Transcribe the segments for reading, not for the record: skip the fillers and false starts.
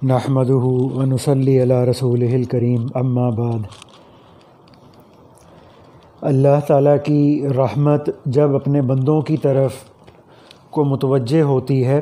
نحمدہ ونصلی علی رسولہ الکریم اما بعد۔ اللہ تعالیٰ کی رحمت جب اپنے بندوں کی طرف کو متوجہ ہوتی ہے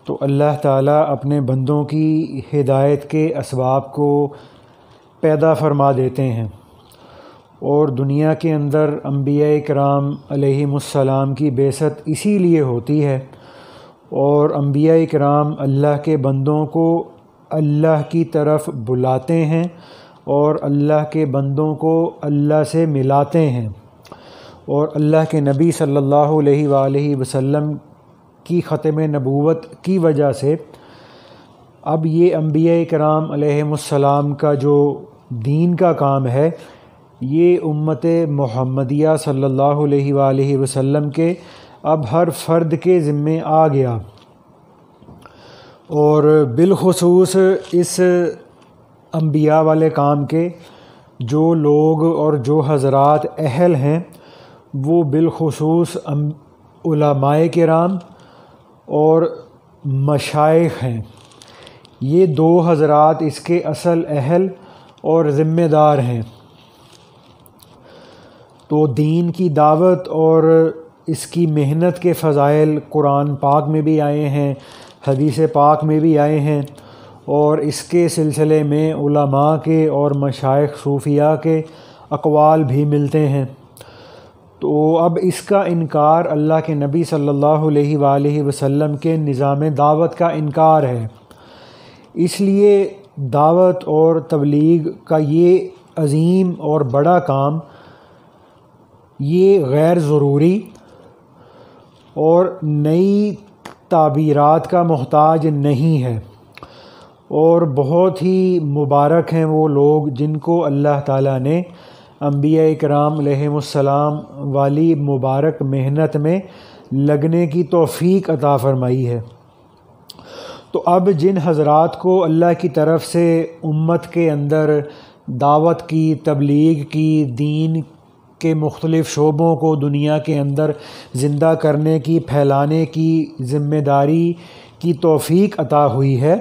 تو اللہ تعالیٰ اپنے بندوں کی ہدایت کے اسباب کو پیدا فرما دیتے ہیں، اور دنیا کے اندر انبیاء کرام علیہم السلام کی بعثت اسی لیے ہوتی ہے، اور انبیاء کرام اللہ کے بندوں کو اللہ کی طرف بلاتے ہیں اور اللہ کے بندوں کو اللہ سے ملاتے ہیں، اور اللہ کے نبی صلی اللہ علیہ وآلہ وسلم کی ختم نبوت کی وجہ سے اب یہ انبیاء کرام علیہم السلام کا جو دین کا کام ہے یہ امت محمدیہ صلی اللہ علیہ وآلہ وسلم کے اب ہر فرد کے ذمے آ گیا، اور بالخصوص اس انبیاء والے کام کے جو لوگ اور جو حضرات اہل ہیں وہ بالخصوص علماء کرام اور مشائخ ہیں۔ یہ دو حضرات اس کے اصل اہل اور ذمہ دار ہیں۔ تو دین کی دعوت اور اس کی محنت کے فضائل قرآن پاک میں بھی آئے ہیں، حدیث پاک میں بھی آئے ہیں، اور اس کے سلسلے میں علماء کے اور مشائخ صوفیاء کے اقوال بھی ملتے ہیں۔ تو اب اس کا انکار اللہ کے نبی صلی اللہ علیہ وآلہ وسلم کے نظام دعوت کا انکار ہے، اس لیے دعوت اور تبلیغ کا یہ عظیم اور بڑا کام یہ غیر ضروری اور نئی تعبیرات کا محتاج نہیں ہے، اور بہت ہی مبارک ہیں وہ لوگ جن کو اللہ تعالیٰ نے انبیاء کرام علیہم السلام والی مبارک محنت میں لگنے کی توفیق عطا فرمائی ہے۔ تو اب جن حضرات کو اللہ کی طرف سے امت کے اندر دعوت کی، تبلیغ کی، دین کے مختلف شعبوں کو دنیا کے اندر زندہ کرنے کی، پھیلانے کی ذمہ داری کی توفیق عطا ہوئی ہے،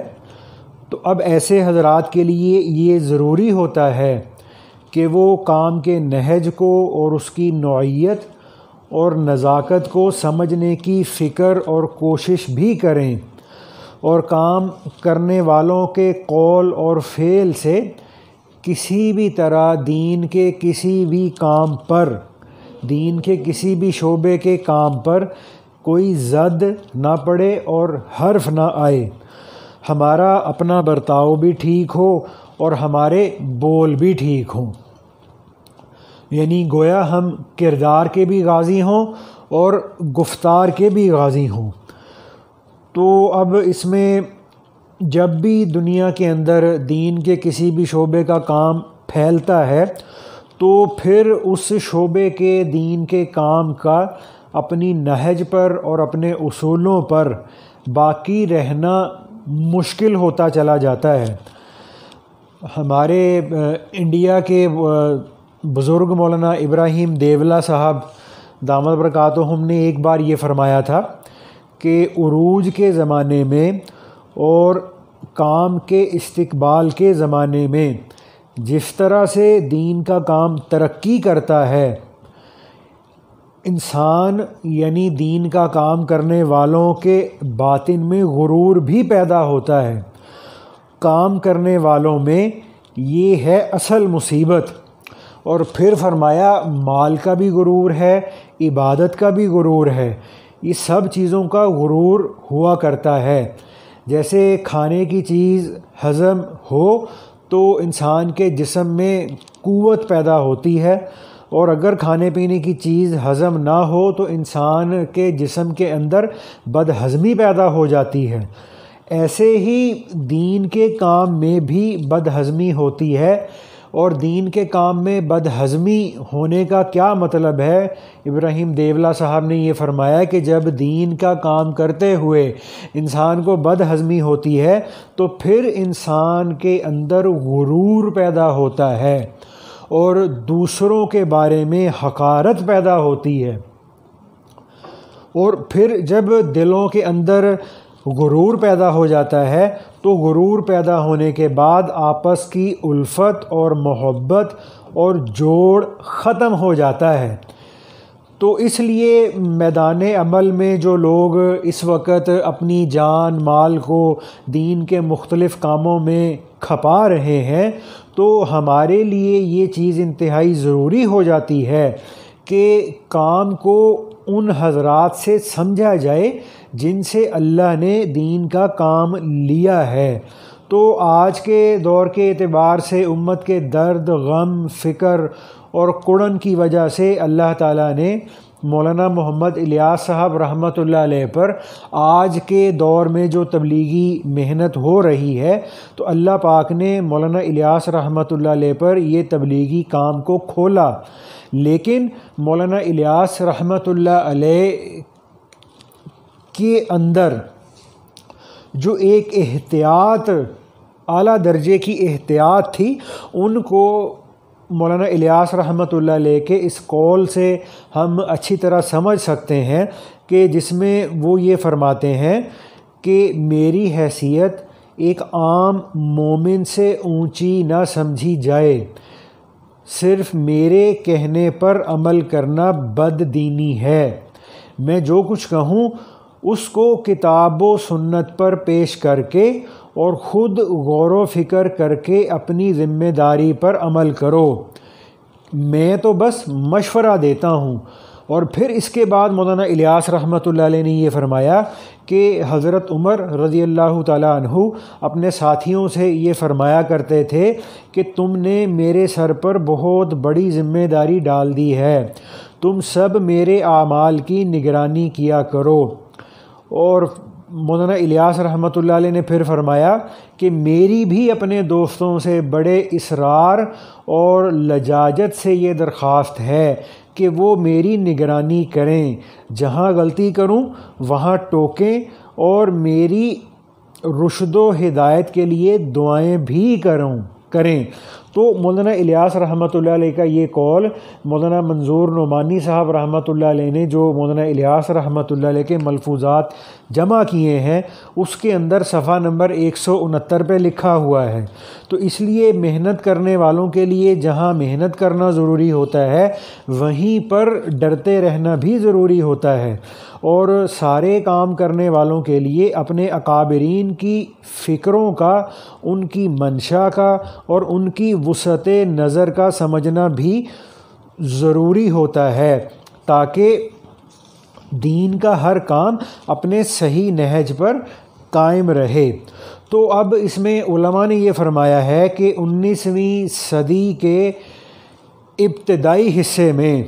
تو اب ایسے حضرات کے لیے یہ ضروری ہوتا ہے کہ وہ کام کے نہج کو اور اس کی نوعیت اور نزاکت کو سمجھنے کی فکر اور کوشش بھی کریں، اور کام کرنے والوں کے قول اور فعل سے کسی بھی طرح دین کے کسی بھی کام پر، دین کے کسی بھی شعبے کے کام پر کوئی زد نہ پڑے اور حرف نہ آئے، ہمارا اپنا برتاؤ بھی ٹھیک ہو اور ہمارے بول بھی ٹھیک ہوں، یعنی گویا ہم کردار کے بھی غازی ہوں اور گفتار کے بھی غازی ہوں۔ تو اب اس میں جب بھی دنیا کے اندر دین کے کسی بھی شعبے کا کام پھیلتا ہے تو پھر اس شعبے کے دین کے کام کا اپنی نہج پر اور اپنے اصولوں پر باقی رہنا مشکل ہوتا چلا جاتا ہے۔ ہمارے انڈیا کے بزرگ مولانا ابراہیم دیولہ صاحب دامت برکاتہم نے ایک بار یہ فرمایا تھا کہ عروج کے زمانے میں اور کام کے استقبال کے زمانے میں جس طرح سے دین کا کام ترقی کرتا ہے، انسان یعنی دین کا کام کرنے والوں کے باطن میں غرور بھی پیدا ہوتا ہے۔ کام کرنے والوں میں یہ ہے اصل مصیبت، اور پھر فرمایا مال کا بھی غرور ہے، عبادت کا بھی غرور ہے، یہ سب چیزوں کا غرور ہوا کرتا ہے۔ جیسے کھانے کی چیز ہضم ہو تو انسان کے جسم میں قوت پیدا ہوتی ہے، اور اگر کھانے پینے کی چیز ہضم نہ ہو تو انسان کے جسم کے اندر بدہضمی پیدا ہو جاتی ہے۔ ایسے ہی دین کے کام میں بھی بدہضمی ہوتی ہے، اور دین کے کام میں بدہضمی ہونے کا کیا مطلب ہے؟ ابراہیم دیولہ صاحب نے یہ فرمایا کہ جب دین کا کام کرتے ہوئے انسان کو بدہضمی ہوتی ہے تو پھر انسان کے اندر غرور پیدا ہوتا ہے اور دوسروں کے بارے میں حقارت پیدا ہوتی ہے، اور پھر جب دلوں کے اندر غرور پیدا ہو جاتا ہے تو غرور پیدا ہونے کے بعد آپس کی الفت اور محبت اور جوڑ ختم ہو جاتا ہے۔ تو اس لیے میدان عمل میں جو لوگ اس وقت اپنی جان مال کو دین کے مختلف کاموں میں کھپا رہے ہیں، تو ہمارے لیے یہ چیز انتہائی ضروری ہو جاتی ہے کہ کام کو ان حضرات سے سمجھا جائے جن سے اللہ نے دین کا کام لیا ہے۔ تو آج کے دور کے اعتبار سے امت کے درد، غم، فکر اور کڑن کی وجہ سے اللہ تعالیٰ نے مولانا محمد الیاس صاحب رحمۃ اللہ علیہ پر آج کے دور میں جو تبلیغی محنت ہو رہی ہے، تو اللہ پاک نے مولانا الیاس رحمۃ اللہ علیہ پر یہ تبلیغی کام کو کھولا، لیکن مولانا الیاس رحمۃ اللہ علیہ کے اندر جو ایک احتیاط، اعلیٰ درجے کی احتیاط تھی، ان کو مولانا الیاس رحمۃ اللہ علیہ کے اس قول سے ہم اچھی طرح سمجھ سکتے ہیں کہ جس میں وہ یہ فرماتے ہیں کہ میری حیثیت ایک عام مومن سے اونچی نہ سمجھی جائے، صرف میرے کہنے پر عمل کرنا بد دینی ہے۔ میں جو کچھ کہوں اس کو کتاب و سنت پر پیش کر کے اور خود غور و فکر کر کے اپنی ذمہ داری پر عمل کرو، میں تو بس مشورہ دیتا ہوں۔ اور پھر اس کے بعد مولانا الیاس رحمۃ اللہ علیہ نے یہ فرمایا کہ حضرت عمر رضی اللہ تعالیٰ عنہ اپنے ساتھیوں سے یہ فرمایا کرتے تھے کہ تم نے میرے سر پر بہت بڑی ذمہ داری ڈال دی ہے، تم سب میرے اعمال کی نگرانی کیا کرو۔ اور مولانا الیاس رحمۃ اللہ علیہ نے پھر فرمایا کہ میری بھی اپنے دوستوں سے بڑے اصرار اور لجاجت سے یہ درخواست ہے کہ وہ میری نگرانی کریں، جہاں غلطی کروں وہاں ٹوکیں اور میری رشد و ہدایت کے لیے دعائیں بھی کریں۔ تو مولانا الیاس رحمۃ اللہ علیہ کا یہ قول مولانا منظور نعمانی صاحب رحمۃ اللہ علیہ نے جو مولانا الیاس رحمۃ اللہ علیہ کے ملفوظات جمع کیے ہیں، اس کے اندر صفحہ نمبر 169 پہ لکھا ہوا ہے۔ تو اس لیے محنت کرنے والوں کے لیے جہاں محنت کرنا ضروری ہوتا ہے، وہیں پر ڈرتے رہنا بھی ضروری ہوتا ہے، اور سارے کام کرنے والوں کے لیے اپنے اکابرین کی فکروں کا، ان کی منشا کا اور ان کی وسعت نظر کا سمجھنا بھی ضروری ہوتا ہے، تاکہ دین کا ہر کام اپنے صحیح نہج پر قائم رہے۔ تو اب اس میں علماء نے یہ فرمایا ہے کہ 19ویں صدی کے ابتدائی حصے میں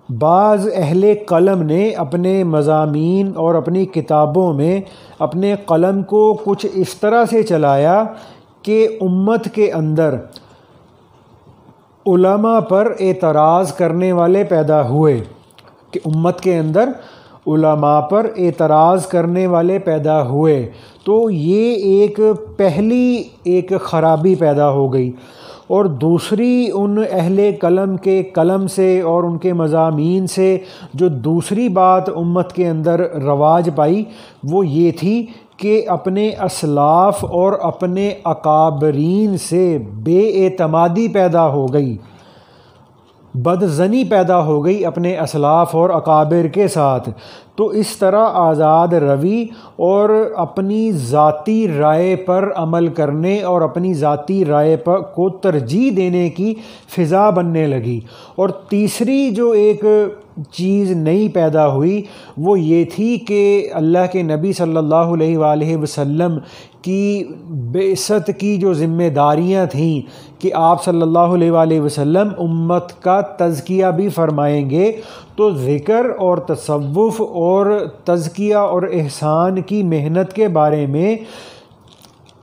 بعض اہل قلم نے اپنے مضامین اور اپنی کتابوں میں اپنے قلم کو کچھ اس طرح سے چلایا کہ امت کے اندر علماء پر اعتراض کرنے والے پیدا ہوئے، کہ امت کے اندر علماء پر اعتراض کرنے والے پیدا ہوئے۔ تو یہ پہلی ایک خرابی پیدا ہو گئی، اور دوسری ان اہل قلم کے قلم سے اور ان کے مضامین سے جو دوسری بات امت کے اندر رواج پائی، وہ یہ تھی کہ اپنے اسلاف اور اپنے اکابرین سے بے اعتمادی پیدا ہو گئی، بدظنی پیدا ہو گئی اپنے اسلاف اور اکابر کے ساتھ۔ تو اس طرح آزاد روی اور اپنی ذاتی رائے پر عمل کرنے اور اپنی ذاتی رائے کو ترجیح دینے کی فضا بننے لگی۔ اور تیسری جو ایک چیز نئی پیدا ہوئی وہ یہ تھی کہ اللہ کے نبی صلی اللہ علیہ وآلہ وسلم کی بعثت کی جو ذمہ داریاں تھیں کہ آپ صلی اللہ علیہ وآلہ وسلم امت کا تزکیہ بھی فرمائیں گے، تو ذکر اور تصوف اور تزکیہ اور احسان کی محنت کے بارے میں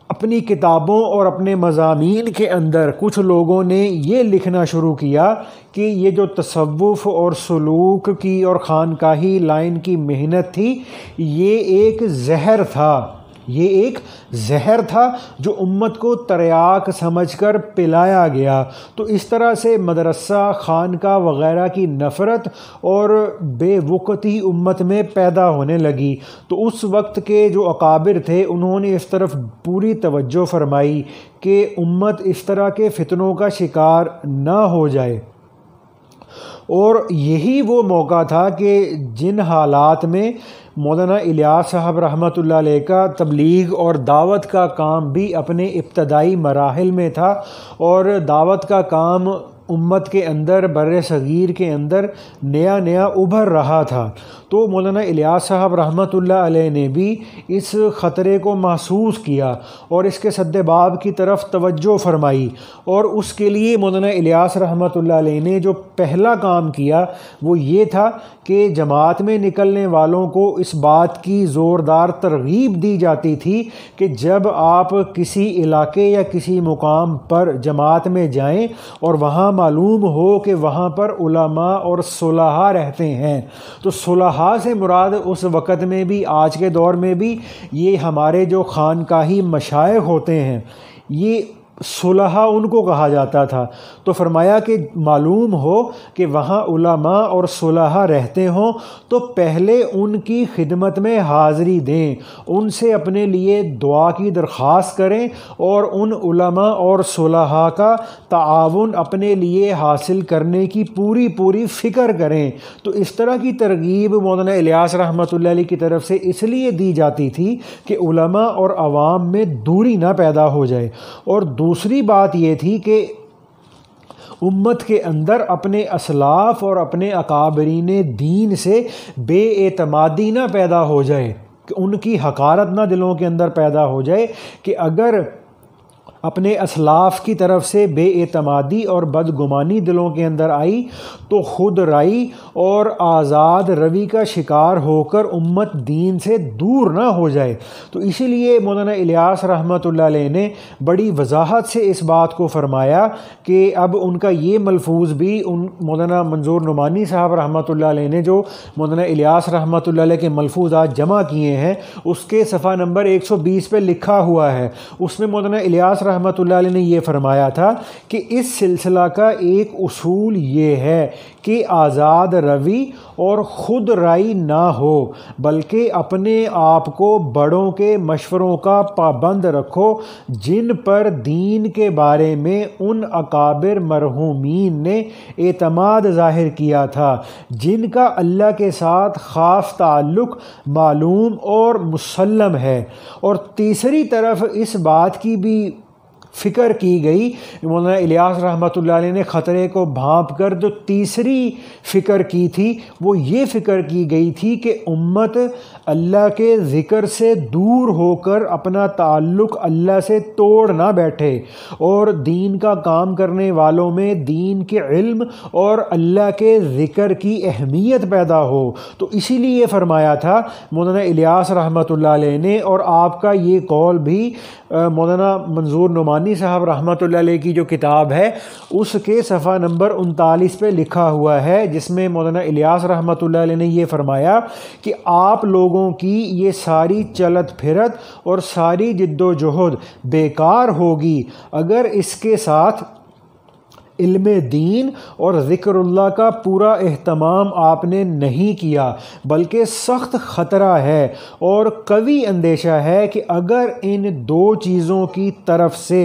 اپنی کتابوں اور اپنے مضامین کے اندر کچھ لوگوں نے یہ لکھنا شروع کیا کہ یہ جو تصوف اور سلوک کی اور خانقاہی لائن کی محنت تھی، یہ ایک زہر تھا، یہ ایک زہر تھا جو امت کو تریاک سمجھ کر پلایا گیا۔ تو اس طرح سے مدرسہ، خانقاہ وغیرہ کی نفرت اور بے وقتی امت میں پیدا ہونے لگی۔ تو اس وقت کے جو اکابر تھے انہوں نے اس طرف پوری توجہ فرمائی کہ امت اس طرح کے فتنوں کا شکار نہ ہو جائے، اور یہی وہ موقع تھا کہ جن حالات میں مولانا الیاس صاحب رحمۃ اللہ علیہ کا تبلیغ اور دعوت کا کام بھی اپنے ابتدائی مراحل میں تھا، اور دعوت کا کام امت کے اندر، بر صغیر کے اندر نیا نیا ابھر رہا تھا۔ تو مولانا الیاس صاحب رحمۃ اللہ علیہ نے بھی اس خطرے کو محسوس کیا اور اس کے سد باب کی طرف توجہ فرمائی، اور اس کے لیے مولانا الیاس رحمۃ اللہ علیہ نے جو پہلا کام کیا وہ یہ تھا کہ جماعت میں نکلنے والوں کو اس بات کی زوردار ترغیب دی جاتی تھی کہ جب آپ کسی علاقے یا کسی مقام پر جماعت میں جائیں اور وہاں معلوم ہو کہ وہاں پر علماء اور صلحاء رہتے ہیں، تو صلحاء سے مراد اس وقت میں بھی، آج کے دور میں بھی، یہ ہمارے جو خانقاہی مشائخ ہوتے ہیں، یہ صلحاء ان کو کہا جاتا تھا۔ تو فرمایا کہ معلوم ہو کہ وہاں علماء اور صلحاء رہتے ہوں تو پہلے ان کی خدمت میں حاضری دیں، ان سے اپنے لیے دعا کی درخواست کریں اور ان علماء اور صلحاء کا تعاون اپنے لیے حاصل کرنے کی پوری فکر کریں۔ تو اس طرح کی ترغیب مولانا الیاس رحمۃ اللہ علیہ کی طرف سے اس لیے دی جاتی تھی کہ علماء اور عوام میں دوری نہ پیدا ہو جائے، اور دوسری بات یہ تھی کہ امت کے اندر اپنے اسلاف اور اپنے اکابرین دین سے بے اعتمادی نہ پیدا ہو جائے، کہ ان کی حقارت نہ دلوں کے اندر پیدا ہو جائے کہ اگر اپنے اسلاف کی طرف سے بے اعتمادی اور بدگمانی دلوں کے اندر آئی تو خود رائی اور آزاد روی کا شکار ہو کر امت دین سے دور نہ ہو جائے۔ تو اسی لیے مولانا الیاس رحمۃ اللہ علیہ نے بڑی وضاحت سے اس بات کو فرمایا کہ اب ان کا یہ ملفوظ بھی مولانا منظور نعمانی صاحب رحمۃ اللہ علیہ نے جو مولانا الیاس رحمۃ اللہ علیہ کے ملفوظات جمع کیے ہیں اس کے صفحہ نمبر 120 پہ لکھا ہوا ہے۔ اس میں مولانا الیاس رحمۃ اللہ علیہ نے یہ فرمایا تھا کہ اس سلسلہ کا ایک اصول یہ ہے کہ آزاد روی اور خود رائی نہ ہو، بلکہ اپنے آپ کو بڑوں کے مشوروں کا پابند رکھو جن پر دین کے بارے میں ان اکابر مرحومین نے اعتماد ظاہر کیا تھا، جن کا اللہ کے ساتھ خاص تعلق معلوم اور مسلم ہے۔ اور تیسری طرف اس بات کی بھی فکر کی گئی، مولانا الیاس رحمۃ اللہ علیہ نے خطرے کو بھانپ کر جو تیسری فکر کی تھی وہ یہ فکر کی گئی تھی کہ امت اللہ کے ذکر سے دور ہو کر اپنا تعلق اللہ سے توڑ نہ بیٹھے، اور دین کا کام کرنے والوں میں دین کے علم اور اللہ کے ذکر کی اہمیت پیدا ہو۔ تو اسی لیے فرمایا تھا مولانا الیاس رحمۃ اللہ علیہ نے، اور آپ کا یہ قول بھی مولانا منظور نعمانی صاحب رحمۃ اللہ علیہ کی جو کتاب ہے اس کے صفحہ نمبر 39 پہ لکھا ہوا ہے، جس میں مولانا الیاس رحمۃ اللہ علیہ نے یہ فرمایا کہ آپ لوگوں کی یہ ساری چلت پھرت اور ساری جد و جہد بیکار ہوگی اگر اس کے ساتھ علم دین اور ذکر اللہ کا پورا اہتمام آپ نے نہیں کیا، بلکہ سخت خطرہ ہے اور قوی اندیشہ ہے کہ اگر ان دو چیزوں کی طرف سے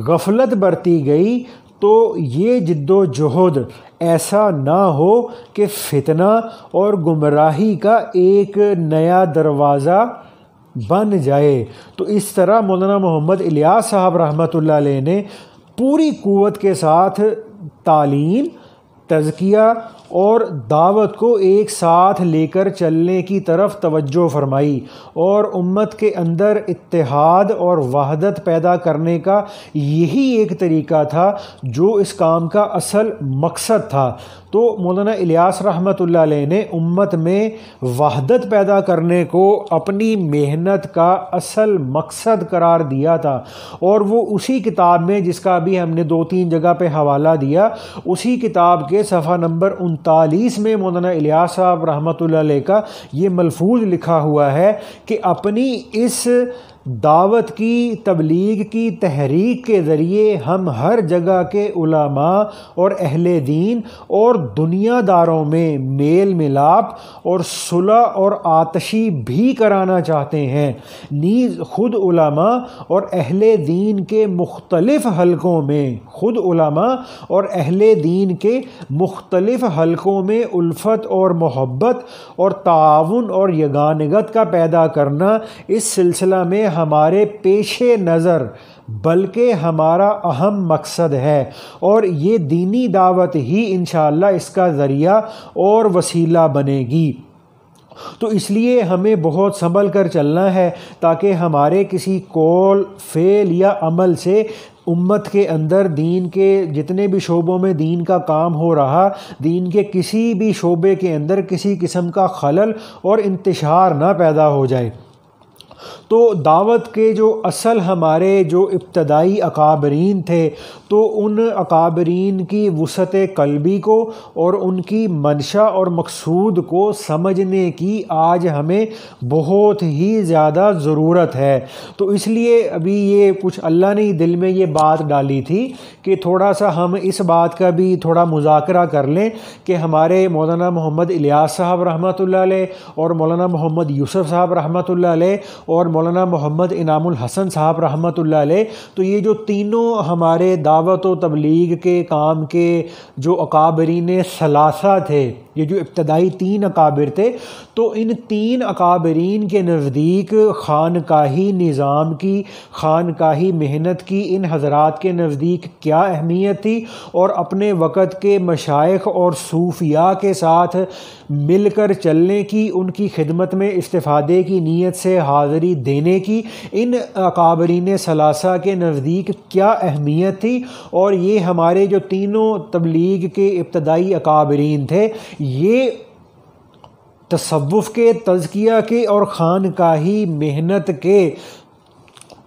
غفلت برتی گئی تو یہ جد و جہد ایسا نہ ہو کہ فتنہ اور گمراہی کا ایک نیا دروازہ بن جائے۔ تو اس طرح مولانا محمد الیاس صاحب رحمۃ اللہ علیہ نے پوری قوت کے ساتھ تعلیم، تزکیہ اور دعوت کو ایک ساتھ لے کر چلنے کی طرف توجہ فرمائی، اور امت کے اندر اتحاد اور وحدت پیدا کرنے کا یہی ایک طریقہ تھا جو اس کام کا اصل مقصد تھا۔ تو مولانا الیاس رحمۃ اللہ علیہ نے امت میں وحدت پیدا کرنے کو اپنی محنت کا اصل مقصد قرار دیا تھا، اور وہ اسی کتاب میں، جس کا بھی ہم نے 2-3 جگہ پہ حوالہ دیا، اسی کتاب کے صفحہ نمبر 39 میں مولانا الیاس صاحب رحمۃ اللہ علیہ کا یہ ملفوظ لکھا ہوا ہے کہ اپنی اس دعوت کی تبلیغ کی تحریک کے ذریعے ہم ہر جگہ کے علماء اور اہل دین اور دنیا داروں میں میل ملاپ اور صلح اور آتشی بھی کرانا چاہتے ہیں۔ نیز خود علماء اور اہل دین کے مختلف حلقوں میں الفت اور محبت اور تعاون اور یگانگت کا پیدا کرنا اس سلسلہ میں ہمارے پیش نظر بلکہ ہمارا اہم مقصد ہے، اور یہ دینی دعوت ہی انشاءاللہ اس کا ذریعہ اور وسیلہ بنے گی۔ تو اس لیے ہمیں بہت سنبھل کر چلنا ہے تاکہ ہمارے کسی قول، فعل یا عمل سے امت کے اندر دین کے جتنے بھی شعبوں میں دین کا کام ہو رہا، دین کے کسی بھی شعبے کے اندر کسی قسم کا خلل اور انتشار نہ پیدا ہو جائے۔ تو دعوت کے جو اصل ہمارے جو ابتدائی اکابرین تھے، تو ان اکابرین کی وسعت قلبی کو اور ان کی منشا اور مقصود کو سمجھنے کی آج ہمیں بہت ہی زیادہ ضرورت ہے۔ تو اس لیے ابھی یہ کچھ اللہ نے دل میں یہ بات ڈالی تھی کہ تھوڑا سا ہم اس بات کا بھی تھوڑا مذاکرہ کر لیں کہ ہمارے مولانا محمد الیاس صاحب رحمۃ اللہ علیہ اور مولانا محمد یوسف صاحب رحمۃ اللہ علیہ اور مولانا محمد انعام الحسن صاحب رحمۃ اللہ علیہ، تو یہ جو تینوں ہمارے دعوت و تبلیغ کے کام کے جو اکابرین ثلاثہ تھے، یہ جو ابتدائی 3 اکابر تھے، تو ان 3 اکابرین کے نزدیک خانقاہی نظام کی، خانقاہی محنت کی ان حضرات کے نزدیک کیا اہمیت تھی، اور اپنے وقت کے مشائخ اور صوفیاء کے ساتھ مل کر چلنے کی، ان کی خدمت میں استفادے کی نیت سے حاضری دینے کی ان اکابرین ثلاثہ کے نزدیک کیا اہمیت تھی، اور یہ ہمارے جو تینوں تبلیغ کے ابتدائی اکابرین تھے، یہ تصوف کے، تزکیہ کے اور خانقاہی محنت کے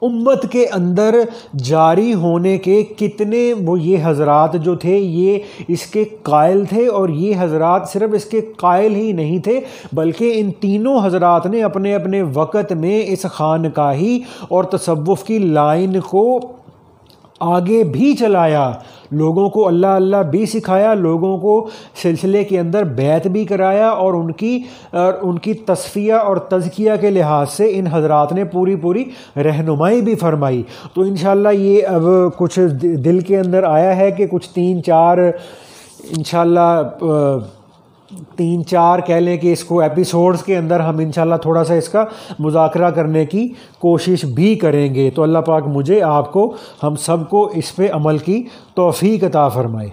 امت کے اندر جاری ہونے کے کتنے وہ یہ حضرات جو تھے یہ اس کے قائل تھے، اور یہ حضرات صرف اس کے قائل ہی نہیں تھے بلکہ ان تینوں حضرات نے اپنے اپنے وقت میں اس خانقاہی اور تصوف کی لائن کو آگے بھی چلایا، لوگوں کو اللہ اللہ بھی سکھایا، لوگوں کو سلسلے کے اندر بیعت بھی کرایا، اور ان کی تصفیہ اور تزکیہ کے لحاظ سے ان حضرات نے پوری رہنمائی بھی فرمائی۔ تو انشاءاللہ یہ اب کچھ دل کے اندر آیا ہے کہ کچھ 3-4 انشاءاللہ 3-4 کہہ لیں کہ اس کو ایپیسوڈز کے اندر ہم انشاءاللہ تھوڑا سا اس کا مذاکرہ کرنے کی کوشش بھی کریں گے۔ تو اللہ پاک مجھے، آپ کو، ہم سب کو اس پہ عمل کی توفیق عطا فرمائے۔